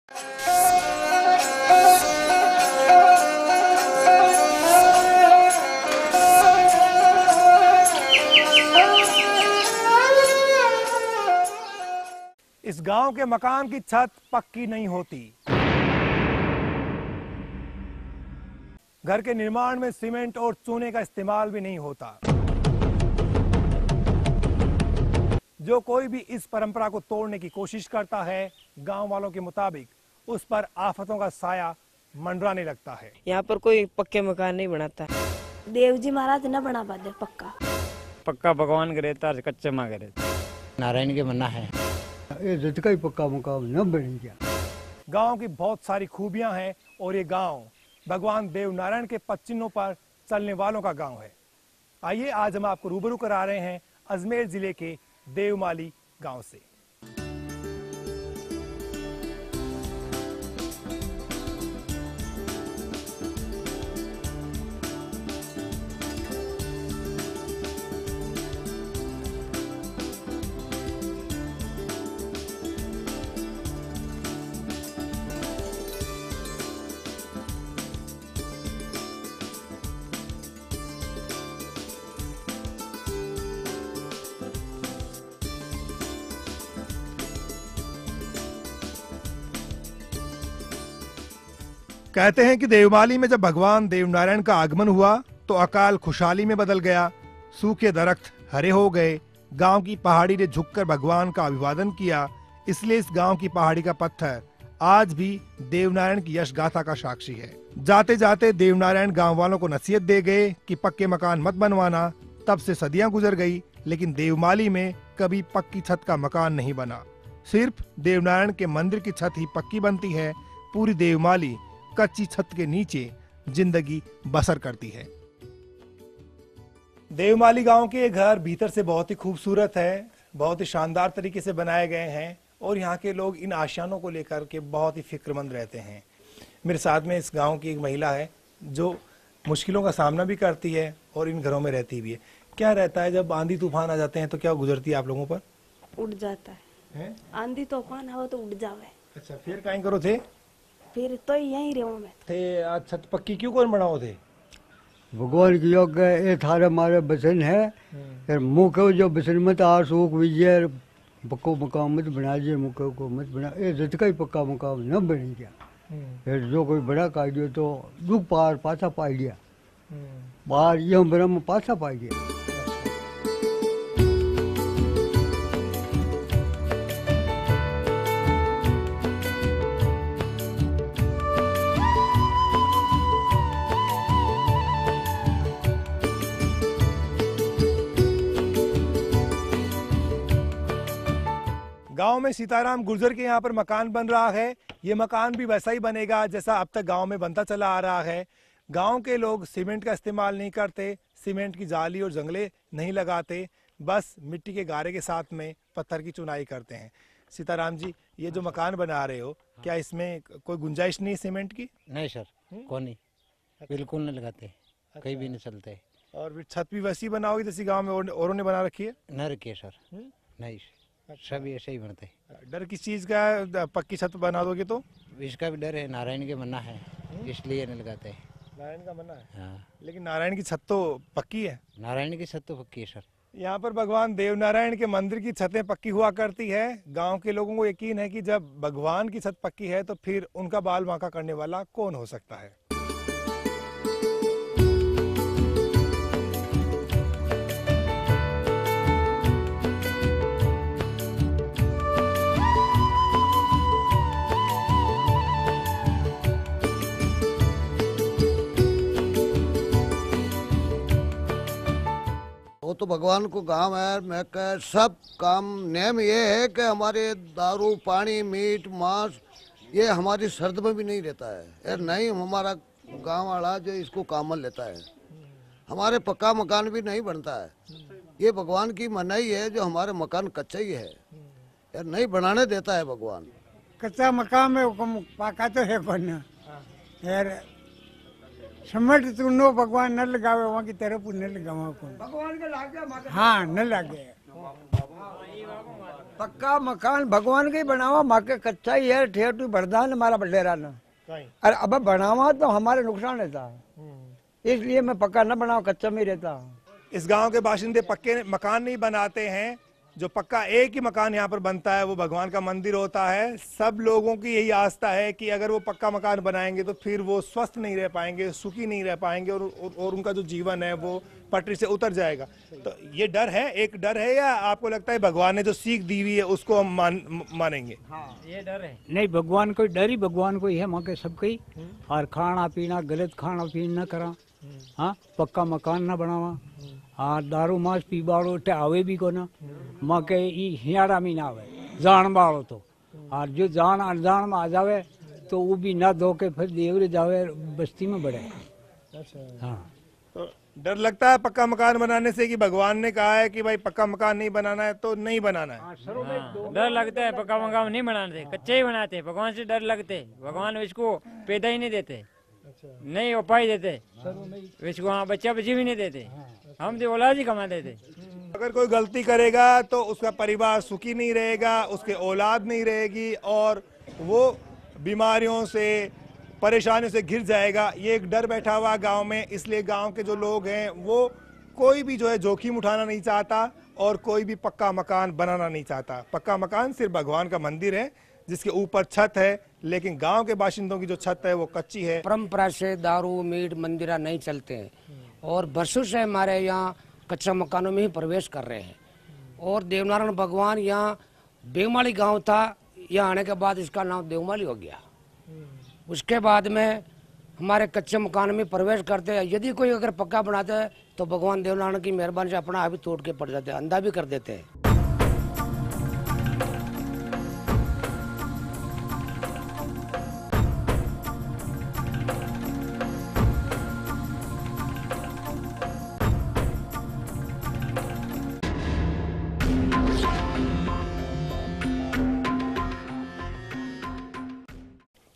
इस गांव के मकान की छत पक्की नहीं होती। घर के निर्माण में सीमेंट और चूने का इस्तेमाल भी नहीं होता। जो कोई भी इस परंपरा को तोड़ने की कोशिश करता है, गांव वालों के मुताबिक उस पर आफतों का साया मंडराने लगता है। यहाँ पर कोई पक्के मकान नहीं बनाता। देव जी महाराज न बना पाते पक्का भगवान करे तार कच्चे माँ करे। नारायण के मन्ना है ये जितना ही पक्का मकान न बन गया। गांव की बहुत सारी खूबियां हैं और ये गांव भगवान देव नारायण के पद चिन्हों पर चलने वालों का गांव है। आइए आज हम आपको रूबरू करा रहे हैं अजमेर जिले के देवमाली गांव से। कहते हैं कि देवमाली में जब भगवान देवनारायण का आगमन हुआ तो अकाल खुशहाली में बदल गया। सूखे दरख्त हरे हो गए। गांव की पहाड़ी ने झुककर भगवान का अभिवादन किया। इसलिए इस गांव की पहाड़ी का पत्थर आज भी देवनारायण की यश गाथा का साक्षी है। जाते जाते देवनारायण गांव वालों को नसीहत दे गए कि पक्के मकान मत बनवाना। तब से सदियां गुजर गई, लेकिन देवमाली में कभी पक्की छत का मकान नहीं बना। सिर्फ देवनारायण के मंदिर की छत ही पक्की बनती है। पूरी देवमाली कच्ची छत के नीचे जिंदगी बसर करती है। देवमाली गांव के घर भीतर से बहुत ही खूबसूरत है, बहुत ही शानदार तरीके से बनाए गए हैं और यहाँ के लोग इन आशियानों को लेकर के बहुत ही फिक्रमंद रहते हैं। मेरे साथ में इस गांव की एक महिला है जो मुश्किलों का सामना भी करती है और इन घरों में रहती भी है। क्या रहता है जब आंधी तूफान आ जाते हैं तो क्या गुजरती है आप लोगों पर? उड़ जाता है। आंधी तूफान हवा तो उड़ जावे। अच्छा, फिर कहीं करो थे? फिर तो यहीं रहूं मैं थे। आज छत पक्की क्यों कौन बनाओ थे? भगवान की योग ये थारे मारे बसन है। फिर मुख जो बसन मत आ सूख विजय पक्को मकान मत बना जे मुख को मत बना ये जितना ही पक्का मकान न बन गया। फिर जो कोई बड़ा काट दियो तो दुख पार पाछा पा लिया। बाहर ये ब्रह्म पाछा पा गया। गांव में सीताराम गुर्जर के यहाँ पर मकान बन रहा है। ये मकान भी वैसा ही बनेगा जैसा अब तक गांव में बनता चला आ रहा है। गांव के लोग सीमेंट का इस्तेमाल नहीं करते, सीमेंट की जाली और जंगले नहीं लगाते, बस मिट्टी के गारे के साथ में पत्थर की चुनाई करते हैं। सीताराम जी, ये जो मकान बना रहे हो, क्या इसमें कोई गुंजाइश नहीं है सीमेंट की? नहीं सर, कौन नहीं, बिल्कुल नहीं लगाते। कहीं भी नहीं चलते। और फिर छत भी वैसी बनाओगे जैसी गाँव में औरों ने बना रखी है? न रखिए सर, नहीं सब ऐसे ही बनते। डर किस चीज का? पक्की छत बना दोगे तो? इसका भी डर है, नारायण के मन्ना है इसलिए नहीं लगाते। नारायण का मन्ना है? हाँ। लेकिन नारायण की छत तो पक्की है। नारायण की छत तो पक्की है सर। यहाँ पर भगवान देवनारायण के मंदिर की छतें पक्की हुआ करती है। गांव के लोगों को यकीन है कि जब भगवान की छत पक्की है तो फिर उनका बाल बांका करने वाला कौन हो सकता है। वो तो भगवान को काम है। मैं कह सब काम नेम ये है कि हमारे दारू पानी मीट मांस ये हमारी शर्त में भी नहीं रहता है। यार नहीं हमारा गांव वाला जो इसको कामल लेता है। हमारे पक्का मकान भी नहीं बनता है। ये भगवान की मनाही है जो हमारे मकान कच्चा ही है। यार नहीं बनाने देता है भगवान। कच्चा मकान में पाका तो है बनना यार समझ तू नो भगवान न लगावे वहाँ की तरफ न लगावा को भगवान के लागे। हाँ न लागे। पक्का मकान भगवान के ही बनावा, माँ के कच्चा ही है, ठेठ बरदान हमारा बडेरा ना। अरे अब बनावा तो हमारे नुकसान रहता, इसलिए मैं पक्का न बनाऊं, कच्चा में ही रहता। इस गांव के बाशिंदे पक्के मकान नहीं बनाते हैं, जो पक्का एक ही मकान यहाँ पर बनता है वो भगवान का मंदिर होता है। सब लोगों की यही आस्था है कि अगर वो पक्का मकान बनाएंगे तो फिर वो स्वस्थ नहीं रह पाएंगे, सुखी नहीं रह पाएंगे और उनका जो जीवन है वो पटरी से उतर जाएगा। तो ये डर है, एक डर है, या आपको लगता है भगवान ने जो सीख दी हुई है उसको हम मानेंगे? हाँ, ये डर है। नहीं, भगवान को डर ही भगवान को ही है, माँ के सबके ही। और खाना पीना गलत खाना पीना न करा, हाँ, पक्का मकान न बनावा, हाँ, दारू मांस पीबाड़ो आवे भी को ना, माँ के हियाड़ा में ना आवे, जान बाड़ो तो, और जो जान अनजान में आ जावे तो वो भी ना धो के फिर देवरे जावे बस्ती में बढ़े। हाँ, तो डर लगता है पक्का मकान बनाने से कि भगवान ने कहा है कि भाई पक्का मकान नहीं बनाना है तो नहीं बनाना है? हाँ, डर लगता है, पक्का मकान नहीं बनाते, कच्चे ही बनाते। भगवान से डर लगते, भगवान इसको पैदा ही नहीं देते, नहीं उपाय देते इसको, हाँ, बच्चा बच्ची भी नहीं देते, हम तो औलाद ही कमा देते। अगर कोई गलती करेगा तो उसका परिवार सुखी नहीं रहेगा, उसके औलाद नहीं रहेगी और वो बीमारियों से परेशानियों से घिर जाएगा। ये एक डर बैठा हुआ गांव में, इसलिए गांव के जो लोग हैं वो कोई भी जो है जोखिम उठाना नहीं चाहता और कोई भी पक्का मकान बनाना नहीं चाहता। पक्का मकान सिर्फ भगवान का मंदिर है जिसके ऊपर छत है, लेकिन गांव के बाशिंदों की जो छत है वो कच्ची है। परंपरा से दारू मीट मंदिरा नहीं चलते हैं और बरसों से हमारे यहाँ कच्चा मकानों में ही प्रवेश कर रहे हैं। और देवनारायण भगवान यहाँ बेवमाली गांव था, यहाँ आने के बाद इसका नाम देवमाली हो गया। उसके बाद में हमारे कच्चे मकान में प्रवेश करते हैं, यदि कोई अगर पक्का बनाता है तो भगवान देवनारायण की मेहरबानी से अपना भी तोड़ के पड़ जाते हैं, अंधा भी कर देते हैं।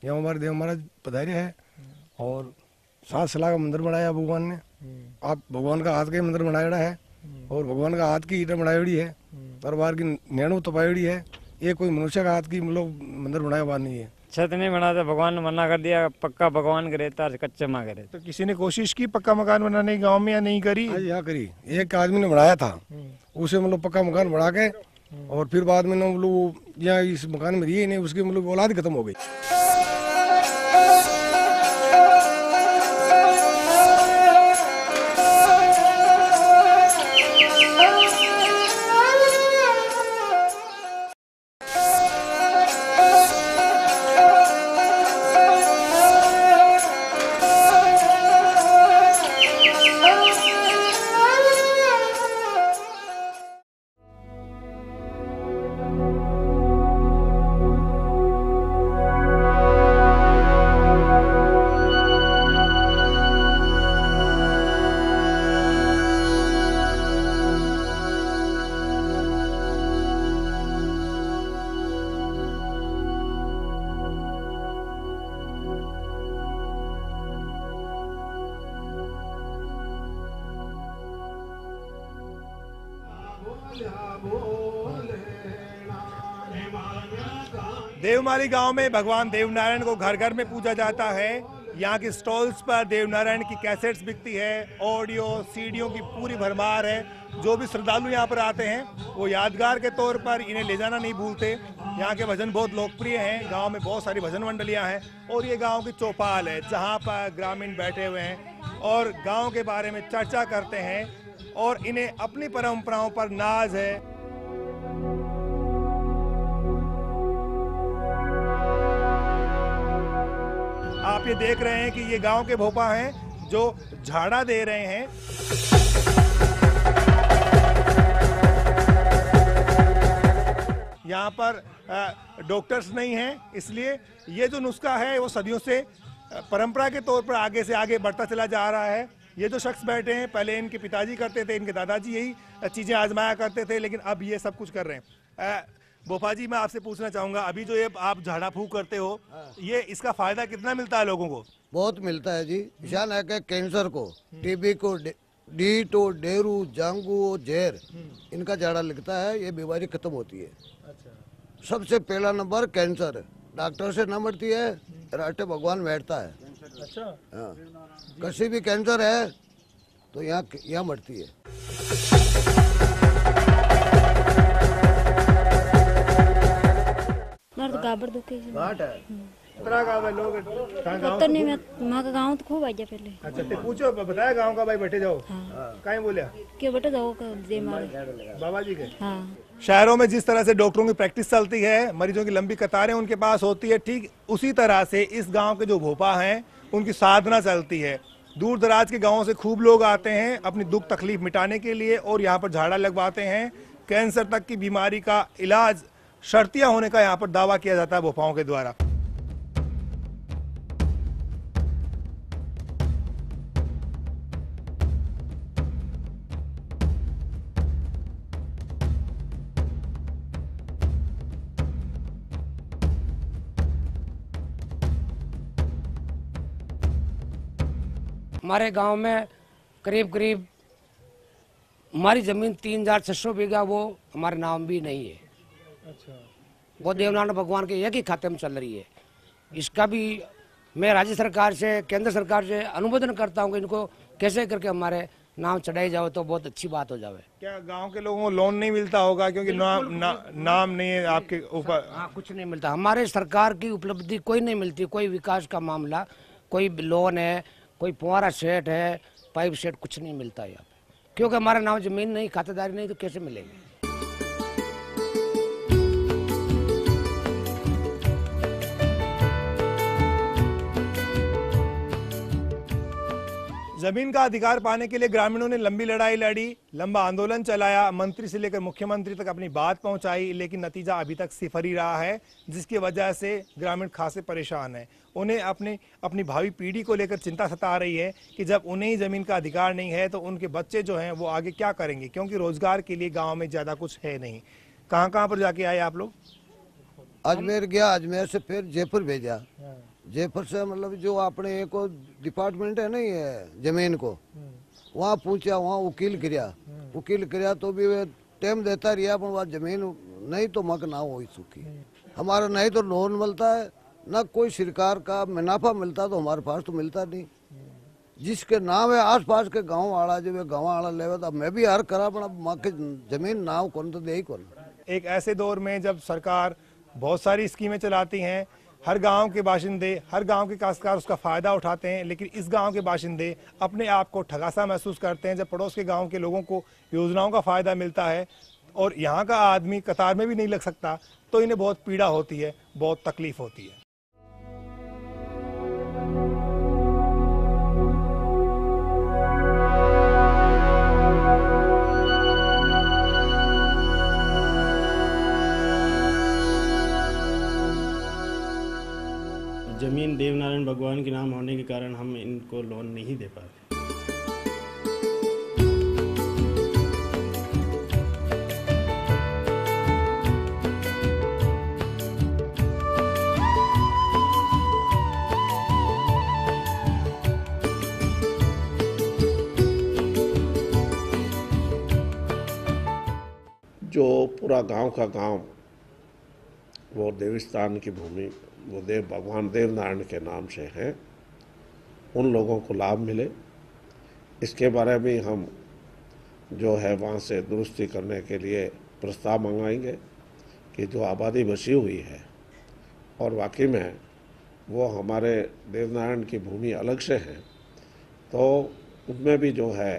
यहाँ हमारे देव महाराज पधारे है और 7 सलाह का मंदिर बनाया भगवान ने। आप भगवान का हाथ का ही मंदिर बनाया है और भगवान का हाथ की ईटा बनाई है, दरबार की नैनो तपाई है। ये कोई मनुष्य का हाथ की मतलब मंदिर बनाया हुआ नहीं है। छत नहीं बनाता, भगवान ने मना कर दिया, पक्का भगवान करे तार कच्चे माँ करे। तो किसी ने कोशिश की पक्का मकान बनाने की गांव में या नहीं करी? यहाँ करी, एक आदमी ने बनाया था, उसे मतलब पक्का मकान बना के और फिर बाद में मतलब यहाँ इस मकान में रही नहीं, उसकी मतलब औलाद खत्म हो गई। देवमाली गांव में भगवान देवनारायण को घर घर में पूजा जाता है। यहाँ की स्टॉल्स पर देवनारायण की कैसेट्स बिकती है, ऑडियो सीडियों की पूरी भरमार है। जो भी श्रद्धालु यहाँ पर आते हैं वो यादगार के तौर पर इन्हें ले जाना नहीं भूलते। यहाँ के भजन बहुत लोकप्रिय हैं, गांव में बहुत सारी भजन मंडलियाँ हैं और ये गांव की चौपाल है जहाँ पर ग्रामीण बैठे हुए हैं और गांव के बारे में चर्चा करते हैं और इन्हें अपनी परंपराओं पर नाज है। आप ये देख रहे हैं कि ये गांव के भोपा हैं जो झाड़ा दे रहे हैं। यहाँ पर डॉक्टर्स नहीं हैं, इसलिए ये जो नुस्खा है वो सदियों से परंपरा के तौर पर आगे से आगे बढ़ता चला जा रहा है। ये जो शख्स बैठे हैं, पहले इनके पिताजी करते थे, इनके दादाजी यही चीज़ें आजमाया करते थे, लेकिन अब ये सब कुछ कर रहे हैं। भोपा जी, मैं आपसे पूछना चाहूँगा, अभी जो ये आप झाड़ा फूंक करते हो, ये इसका फायदा कितना मिलता है लोगों को? बहुत मिलता है जी। जान है कि कैंसर को, टीबी को, डीट और डेरू जांगू और जहर इनका झाड़ा लगता है, ये बीमारी खत्म होती है। सबसे पहला नंबर कैंसर, डॉक्टर से न मरती है, राटे भगवान बैठता है। हाँ, किसी भी कैंसर है तो यहाँ मरती है। तो गाबर दुखे घाट है इतना गाँव है लोग पता नहीं, मैं माँ का गाँव तो खूब आ गया पहले। अच्छा तो पूछो, बताया गांव का भाई बैठे जाओ। कहीं बोलिया क्यों बेटे जाओ दे मारे बाबा जी के। हाँ, शहरों में जिस तरह से डॉक्टरों की प्रैक्टिस चलती है, मरीजों की लंबी कतारें उनके पास होती है, ठीक उसी तरह से इस गांव के जो भोपा हैं उनकी साधना चलती है। दूर दराज के गांवों से खूब लोग आते हैं अपनी दुख तकलीफ मिटाने के लिए और यहाँ पर झाड़ा लगवाते हैं। कैंसर तक की बीमारी का इलाज शर्तिया होने का यहाँ पर दावा किया जाता है भोपाओं के द्वारा। हमारे गांव में करीब करीब हमारी जमीन 3600 बीघा वो हमारे नाम भी नहीं है। अच्छा। वो देवनारायण भगवान के एक ही खाते में चल रही है। इसका भी मैं राज्य सरकार से, केंद्र सरकार से अनुमोदन करता हूँ कि इनको कैसे करके हमारे नाम चढ़ाई जाओ तो बहुत अच्छी बात हो जावे। क्या गांव के लोगों को लोन नहीं मिलता होगा क्योंकि नाम नहीं है आपके ऊपर? हाँ, कुछ नहीं मिलता। हमारे सरकार की उपलब्धि कोई नहीं मिलती, कोई विकास का मामला, कोई लोन है, कोई फुहारा सेट है, पाइप सेट, कुछ नहीं मिलता यहाँ पे, क्योंकि हमारा नाम जमीन नहीं, खातेदारी नहीं, तो कैसे मिलेगी। जमीन का अधिकार पाने के लिए ग्रामीणों ने लंबी लड़ाई लड़ी, लंबा आंदोलन चलाया, मंत्री से लेकर मुख्यमंत्री तक अपनी बात पहुंचाई, लेकिन नतीजा अभी तक सिफर ही रहा है, जिसकी वजह से ग्रामीण खासे परेशान हैं। उन्हें अपनी भावी पीढ़ी को लेकर चिंता सता रही है कि जब उन्हें ही जमीन का अधिकार नहीं है तो उनके बच्चे जो हैं वो आगे क्या करेंगे, क्योंकि रोजगार के लिए गाँव में ज्यादा कुछ है नहीं। कहाँ पर जाके आए आप लोग? अजमेर गया, अजमेर से फिर जयपुर भेजा। जयपुर से मतलब जो अपने एक डिपार्टमेंट है नहीं है जमीन को, वहाँ पूछा, वहाँ वकील गिरा तो भी वे टाइम देता रहा, पर वहाँ जमीन नहीं तो मक ना हो सूखी। हमारा नहीं तो लोन मिलता है, ना कोई सरकार का मुनाफा मिलता, तो हमारे पास तो मिलता नहीं। जिसके नाम है आस पास के गाँव वाला, जो वे गाँव वाला लेवे, तो मैं भी हर करा, पर माँ के जमीन नाव कौन तो दे ही कौन। एक ऐसे दौर में जब सरकार बहुत सारी स्कीमें चलाती हैं, हर गांव के बाशिंदे, हर गांव के काश्तकार उसका फ़ायदा उठाते हैं, लेकिन इस गांव के बाशिंदे अपने आप को ठगासा महसूस करते हैं जब पड़ोस के गांव के लोगों को योजनाओं का फ़ायदा मिलता है और यहाँ का आदमी कतार में भी नहीं लग सकता, तो इन्हें बहुत पीड़ा होती है, बहुत तकलीफ होती है। जमीन देवनारायण भगवान के नाम होने के कारण हम इनको लोन नहीं दे पाते। जो पूरा गांव का गांव वो देवस्थान की भूमि वो भगवान देवनारायण के नाम से है, उन लोगों को लाभ मिले, इसके बारे में हम जो है वहाँ से दुरुस्ती करने के लिए प्रस्ताव मंगाएंगे कि जो आबादी बची हुई है और वाकई में वो हमारे देवनारायण की भूमि अलग से है, तो उनमें भी जो है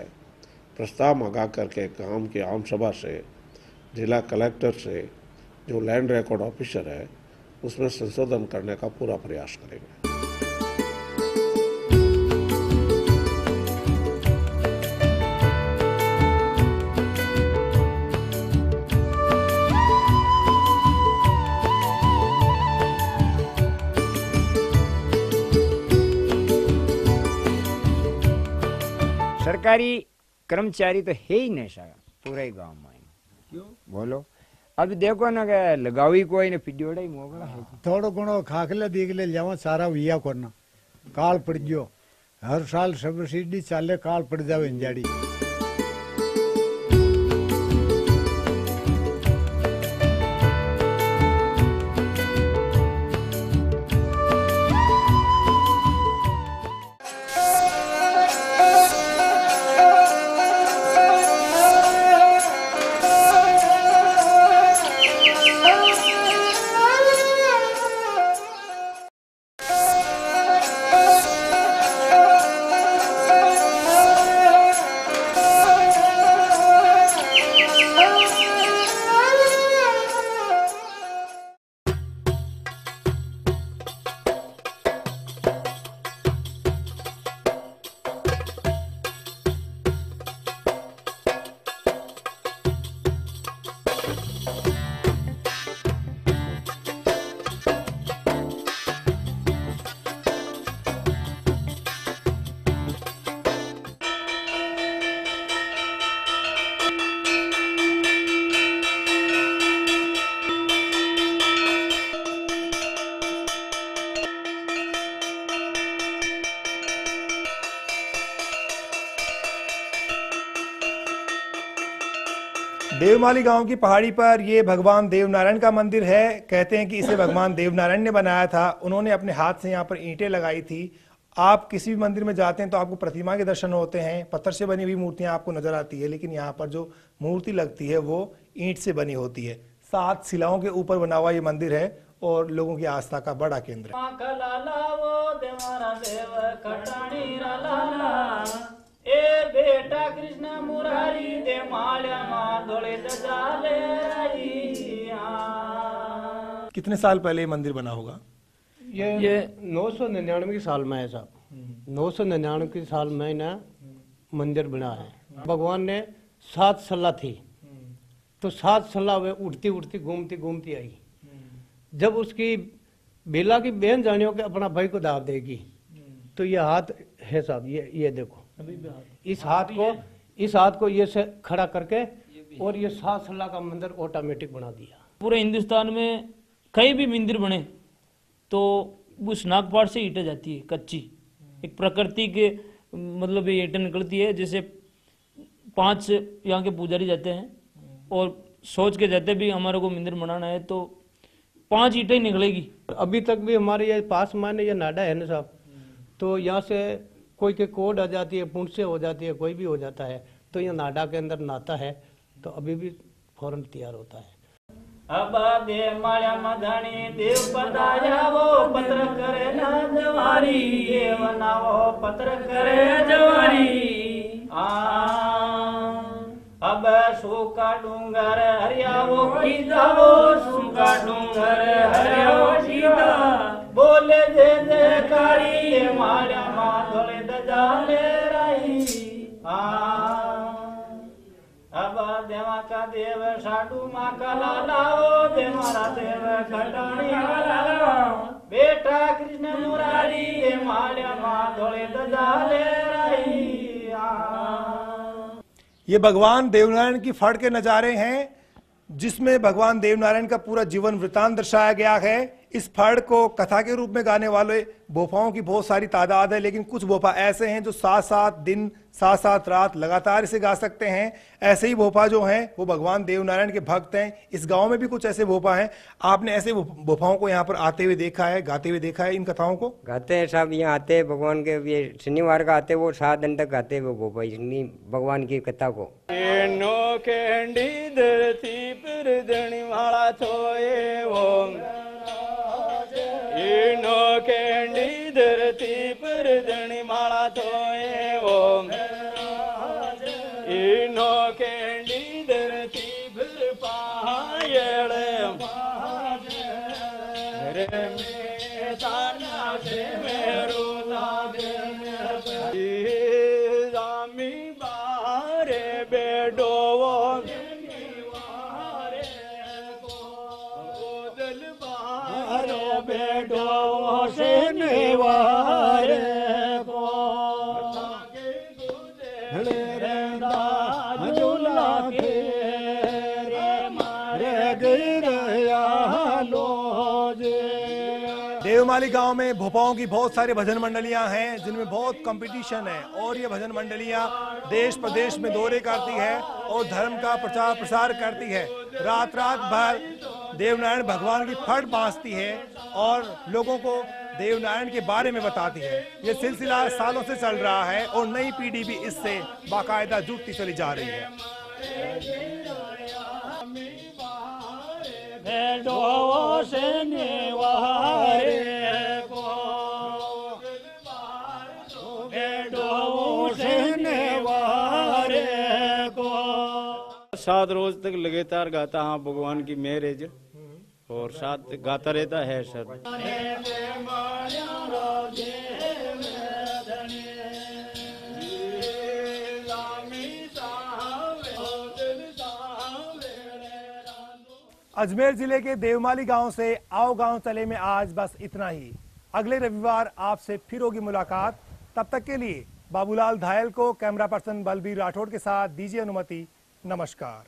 प्रस्ताव मंगा करके गांव की आम सभा से, जिला कलेक्टर से, जो लैंड रिकॉर्ड ऑफिसर है, उसमें संशोधन करने का पूरा प्रयास करेंगे। सरकारी कर्मचारी तो है ही नहीं सारा पूरे गांव में। क्यों बोलो? अब देखो ना के लगावी कोई ने पिडियोड़ा ही मोगला है, थोड़ो घणो खाखले दीगले जावा सारा विया कोना काल पड़ गयो, हर साल सब्सिडी चाले काल पड़ जावे इंजाड़ी। देवमाली गांव की पहाड़ी पर ये भगवान देवनारायण का मंदिर है। कहते हैं कि इसे भगवान देवनारायण ने बनाया था। उन्होंने अपने हाथ से यहाँ पर ईंटें लगाई थी। आप किसी भी मंदिर में जाते हैं तो आपको प्रतिमा के दर्शन होते हैं, पत्थर से बनी हुई मूर्तियां आपको नजर आती है, लेकिन यहाँ पर जो मूर्ति लगती है वो ईंट से बनी होती है। 7 शिलाओं के ऊपर बना हुआ ये मंदिर है और लोगों की आस्था का बड़ा केंद्र है। ए बेटा कृष्ण मुरारी दे माल्या माधोले दजाले कितने साल पहले ये मंदिर बना होगा? ये 999 साल में है साहब। 999 साल में ना मंदिर बना है। भगवान ने 7 सलाह थी, तो 7 सलाह वे उठती उठती घूमती घूमती आई। जब उसकी बेला की बहन जानियों के अपना भाई को दाव देगी, तो ये हाथ है साहब, ये देखो, इस हाथ को ये से खड़ा करके और ये 7 सलाह का मंदिर ऑटोमेटिक बना दिया। पूरे हिंदुस्तान में कहीं भी मंदिर बने तो उस नागपाट से ईंटें जाती है कच्ची, एक प्रकृति के मतलब ये ईंटें निकलती है। जैसे 5 यहाँ के पुजारी जाते हैं और सोच के जाते भी हमारे को मंदिर बनाना है तो 5 ईंटें निकलेगी। अभी तक भी हमारे ये पास माने ये नाडा है ना साहब, तो यहाँ से कोई के कोड आ जाती है, पुंछ से हो जाती है, कोई भी हो जाता है, तो ये नाडा के अंदर नाता है तो अभी भी फौरन तैयार होता है। अब दे माया मधनी देव पदाया वो पत्र करे ना जवारी, देव ना वो पत्र करे जवारी। अब सूखा डूंगर हरियावो कीधा वो सूखा डूंगर हरियावो कीधा, बोले जे जयकारी माया माधोले दजाले रही। अब देवा का देव साडू माँ का लालाओ, दे मारा देव खटाणी लालाओ, बेटा कृष्ण मुरारी दे माल्या माधोले दजाले रही। ये भगवान देवनारायण की फड़ के नजारे हैं जिसमें भगवान देवनारायण का पूरा जीवन वृतांत दर्शाया गया है। इस फड़ को कथा के रूप में गाने वाले भोपाओं की बहुत सारी तादाद है, लेकिन कुछ भोपा ऐसे हैं जो 7-7 दिन 7-7 रात लगातार इसे गा सकते हैं। ऐसे ही भोपा जो हैं वो भगवान देवनारायण के भक्त हैं। इस गांव में भी कुछ ऐसे भोपा हैं। आपने ऐसे भोपाओं को यहाँ पर आते हुए देखा है, गाते हुए देखा है? इन कथाओं को गाते हैं साहब, यहाँ आते हैं भगवान के, ये शनिवार का आते वो 7 दिन तक गाते हैं वो भोपा इतनी भगवान की कथा को। धरती पर धनी वाला छोए वो, इनो कैंडी धरती पर धनी माला छोए वो, इनो कैंडी धरती पर पायल रे में ताना से मेरो जामी बारे बेडो बेडो से नेवारे को झूला के रे मारे गिरया लो जे। देवमाली गांव में भोपाओं की बहुत सारी भजन मंडलियां हैं जिनमें बहुत कंपटीशन है और ये भजन मंडलियां देश प्रदेश में दौरे करती है और धर्म का प्रचार प्रसार करती है। रात रात भर देवनारायण भगवान की फट बांसती है और लोगों को देवनारायण के बारे में बताती है। ये सिलसिला सालों से चल रहा है और नई पीढ़ी भी इससे बाकायदा जुड़ती चली जा रही है। सात रोज तक लगातार गाता हाँ भगवान की मेहर है और साथ गाता रहता है सर। अजमेर जिले के देवमाली गांव से आओ गांव चले में आज बस इतना ही। अगले रविवार आपसे फिर होगी मुलाकात। तब तक के लिए बाबूलाल धायल को कैमरा पर्सन बलबीर राठौड़ के साथ दीजिए अनुमति। नमस्कार।